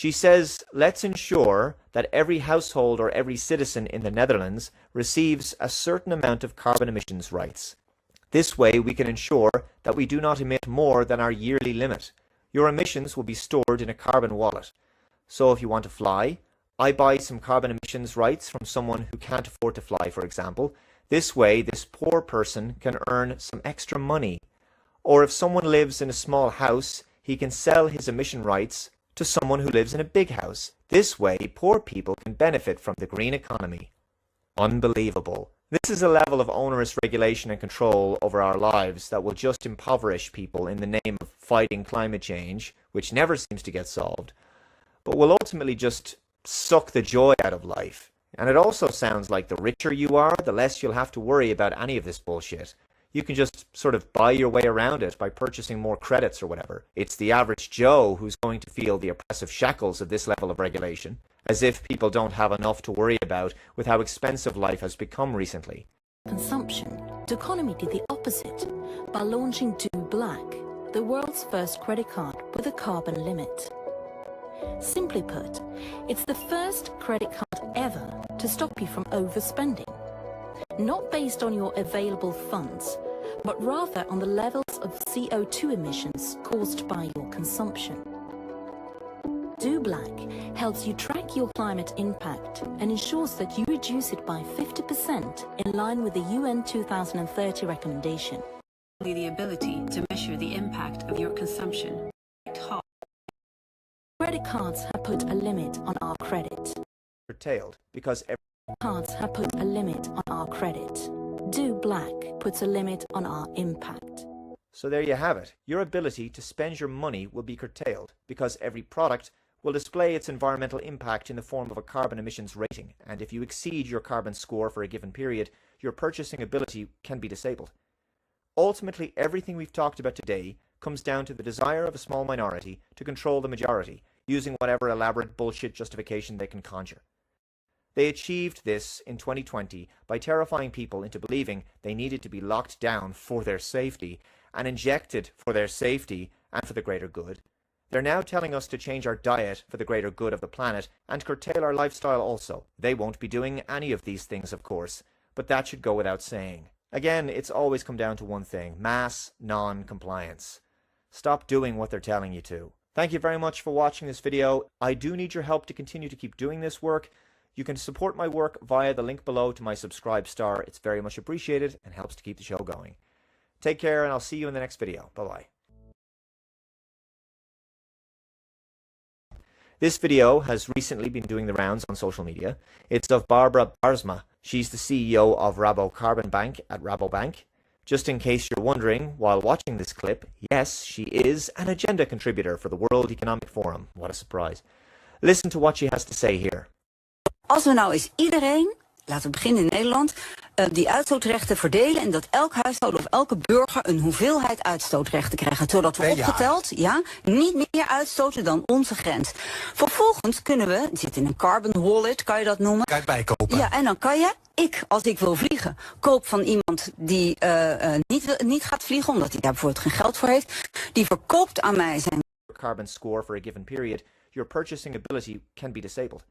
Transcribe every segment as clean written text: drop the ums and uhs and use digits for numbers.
She says, let's ensure that every household or every citizen in the Netherlands receives a certain amount of carbon emissions rights. This way we can ensure that we do not emit more than our yearly limit. Your emissions will be stored in a carbon wallet. So if you want to fly, I buy some carbon emissions rights from someone who can't afford to fly, for example. This way, this poor person can earn some extra money. Or if someone lives in a small house, he can sell his emission rights to someone who lives in a big house. This way, poor people can benefit from the green economy. Unbelievable. This is a level of onerous regulation and control over our lives that will just impoverish people in the name of fighting climate change, which never seems to get solved, but will ultimately just suck the joy out of life. And it also sounds like the richer you are, the less you'll have to worry about any of this bullshit. You can just sort of buy your way around it by purchasing more credits or whatever. It's the average Joe who's going to feel the oppressive shackles of this level of regulation, as if people don't have enough to worry about with how expensive life has become recently. Consumption. The economy did the opposite by launching Do Black, the world's first credit card with a carbon limit. Simply put, it's the first credit card ever to stop you from overspending. Not based on your available funds, but rather on the levels of CO2 emissions caused by your consumption. Do Black helps you track your climate impact and ensures that you reduce it by 50% in line with the UN 2030 recommendation. The ability to measure the impact of your consumption. Credit cards have put a limit on our credit. Curtailed because Cards have put a limit on our credit. Do Black puts a limit on our impact. So there you have it. Your ability to spend your money will be curtailed because every product will display its environmental impact in the form of a carbon emissions rating, and if you exceed your carbon score for a given period, your purchasing ability can be disabled. Ultimately, everything we've talked about today comes down to the desire of a small minority to control the majority, using whatever elaborate bullshit justification they can conjure. They achieved this in 2020 by terrifying people into believing they needed to be locked down for their safety and injected for their safety and for the greater good. They're now telling us to change our diet for the greater good of the planet and curtail our lifestyle also. They won't be doing any of these things, of course, but that should go without saying. Again, it's always come down to one thing: mass non-compliance. Stop doing what they're telling you to. Thank you very much for watching this video. I do need your help to continue to keep doing this work. You can support my work via the link below to my subscribe star. It's very much appreciated and helps to keep the show going. Take care, and I'll see you in the next video. Bye-bye. This video has recently been doing the rounds on social media. It's of Barbara Baarsma. She's the CEO of Rabo Carbon Bank at Rabobank. Just in case you're wondering while watching this clip, yes, she is an agenda contributor for the World Economic Forum. What a surprise. Listen to what she has to say here. Als we nou eens iedereen, laten we beginnen in Nederland, die uitstootrechten verdelen en dat elk huishouden of elke burger een hoeveelheid uitstootrechten krijgt, zodat we opgeteld niet meer uitstoten dan onze grens. Vervolgens kunnen we, het zit in een carbon wallet, kan je dat noemen? Kan je het bijkopen? Ja, en dan kan je, als ik wil vliegen, koop van iemand die niet gaat vliegen, omdat hij daar bijvoorbeeld geen geld voor heeft, die verkoopt aan mij zijn carbon score for a given period, your purchasing ability can be disabled.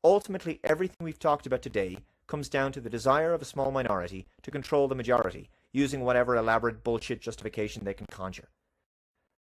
Ultimately, everything we've talked about today comes down to the desire of a small minority to control the majority, using whatever elaborate bullshit justification they can conjure.